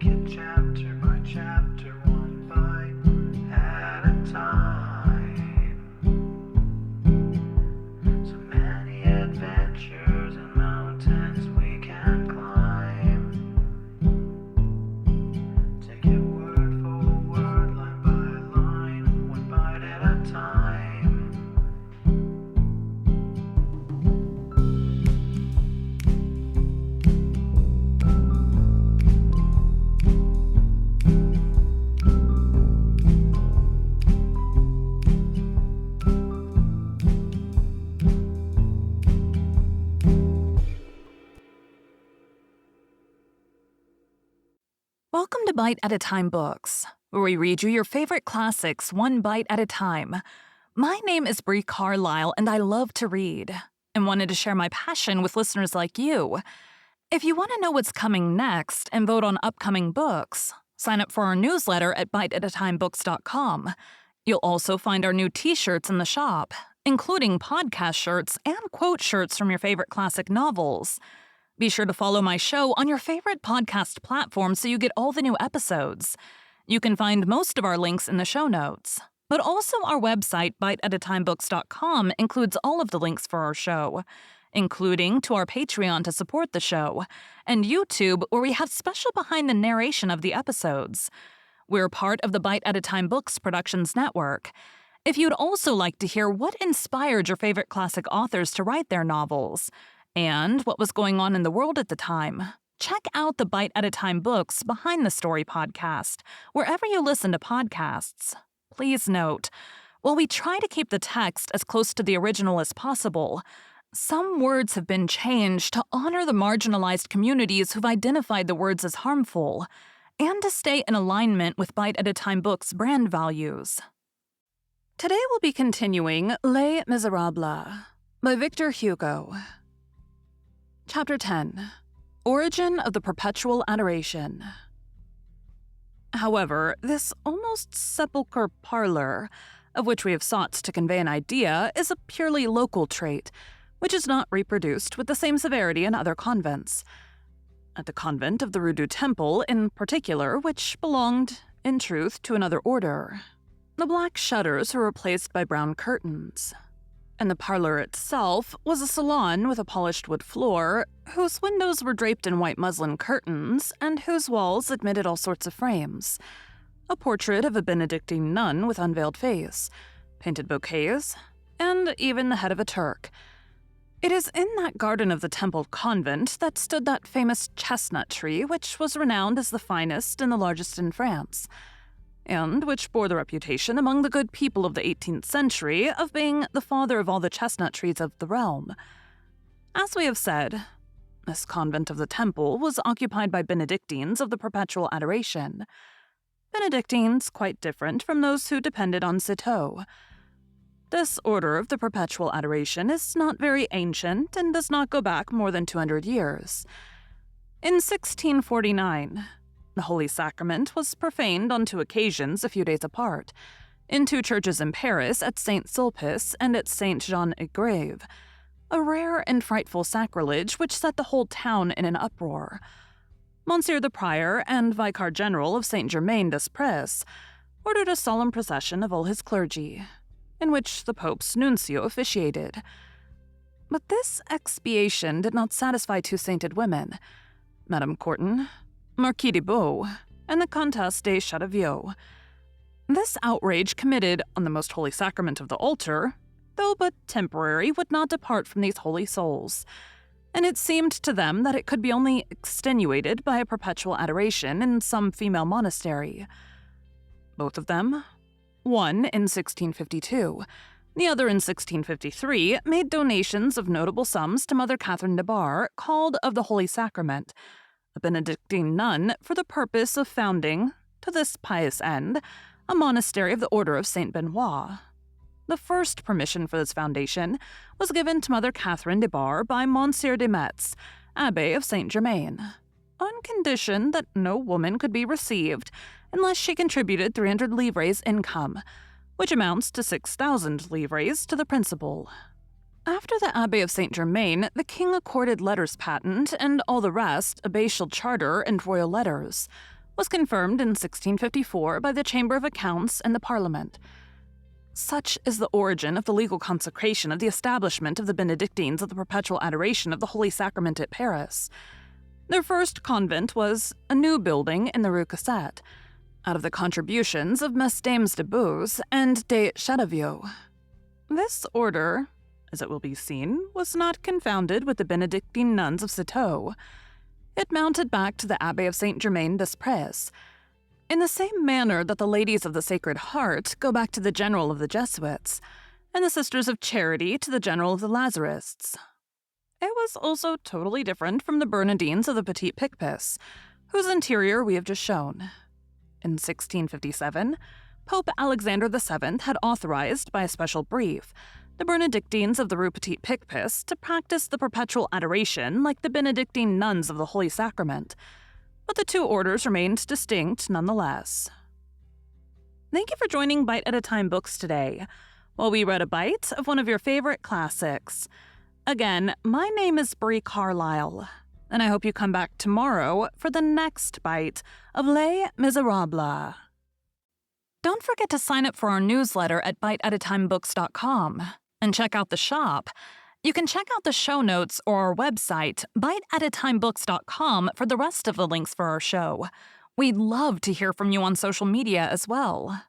it chapter by chapter, one bite at a time. So many adventures and mountains we can climb. Take it word for word, line by line, one bite at a time. Welcome to Bite at a Time Books, where we read you your favorite classics one bite at a time. My name is Bree Carlile, and I love to read, and wanted to share my passion with listeners like you. If you want to know what's coming next and vote on upcoming books, sign up for our newsletter at biteatatimebooks.com. You'll also find our new t-shirts in the shop, including podcast shirts and quote shirts from your favorite classic novels. Be sure to follow my show on your favorite podcast platform so you get all the new episodes. You can find most of our links in the show notes, but also our website, biteatatimebooks.com, includes all of the links for our show, including to our Patreon to support the show, and YouTube, where we have special behind the narration of the episodes. We're part of the Bite at a Time Books Productions Network. If you'd also like to hear what inspired your favorite classic authors to write their novels, and what was going on in the world at the time, check out the Bite at a Time Books Behind the Story podcast, wherever you listen to podcasts. Please note, while we try to keep the text as close to the original as possible, some words have been changed to honor the marginalized communities who've identified the words as harmful, and to stay in alignment with Bite at a Time Books' brand values. Today we'll be continuing Les Miserables by Victor Hugo. Chapter 10. Origin of the Perpetual Adoration. However, this almost sepulchre parlor, of which we have sought to convey an idea, is a purely local trait, which is not reproduced with the same severity in other convents. At the convent of the Rue du Temple, in particular, which belonged, in truth, to another order, the black shutters were replaced by brown curtains, and the parlor itself was a salon with a polished wood floor, whose windows were draped in white muslin curtains, and whose walls admitted all sorts of frames. A portrait of a Benedictine nun with unveiled face, painted bouquets, and even the head of a Turk. It is in that garden of the Temple convent that stood that famous chestnut tree, which was renowned as the finest and the largest in France, and which bore the reputation among the good people of the 18th century of being the father of all the chestnut trees of the realm. As we have said, this convent of the Temple was occupied by Benedictines of the Perpetual Adoration. Benedictines quite different from those who depended on Citeaux. This order of the Perpetual Adoration is not very ancient and does not go back more than 200 years. In 1649, the Holy Sacrament was profaned on two occasions a few days apart, in two churches in Paris at Saint Sulpice and at Saint Jean-et-Grave, a rare and frightful sacrilege which set the whole town in an uproar. Monsieur the Prior and Vicar General of Saint Germain-des-Prés ordered a solemn procession of all his clergy, in which the Pope's nuncio officiated. But this expiation did not satisfy two sainted women, Madame Courtin, Marquis de Beau, and the Comtesse de Chateauvieux. This outrage committed on the most holy sacrament of the altar, though but temporary, would not depart from these holy souls, and it seemed to them that it could be only extenuated by a perpetual adoration in some female monastery. Both of them, one in 1652, the other in 1653, made donations of notable sums to Mother Catherine de Bar, called of the Holy Sacrament, a Benedictine nun, for the purpose of founding, to this pious end, a monastery of the Order of Saint Benoit. The first permission for this foundation was given to Mother Catherine de Bar by Monsieur de Metz, Abbé of Saint Germain, on condition that no woman could be received unless she contributed 300 livres income, which amounts to 6,000 livres to the principal. After the Abbé of Saint Germain, the king accorded letters patent and all the rest, abbatial charter and royal letters, was confirmed in 1654 by the Chamber of Accounts and the Parliament. Such is the origin of the legal consecration of the establishment of the Benedictines of the Perpetual Adoration of the Holy Sacrament at Paris. Their first convent was a new building in the Rue Cassette, out of the contributions of Mesdames de Beauce and de Chateauvieux. This order, as it will be seen, was not confounded with the Benedictine nuns of Citeaux. It mounted back to the Abbey of Saint Germain des Prés, in the same manner that the Ladies of the Sacred Heart go back to the General of the Jesuits, and the Sisters of Charity to the General of the Lazarists. It was also totally different from the Bernardines of the Petit Picpus, whose interior we have just shown. In 1657, Pope Alexander VII had authorized, by a special brief, the Benedictines of the Rue Petit Picpus to practice the perpetual adoration like the Benedictine nuns of the Holy Sacrament, but the two orders remained distinct nonetheless. Thank you for joining Bite at a Time Books today, while we read a bite of one of your favorite classics. Again, my name is Bree Carlile, and I hope you come back tomorrow for the next bite of Les Miserables. Don't forget to sign up for our newsletter at biteatatimebooks.com and check out the shop. You can check out the show notes or our website, biteatatimebooks.com, for the rest of the links for our show. We'd love to hear from you on social media as well.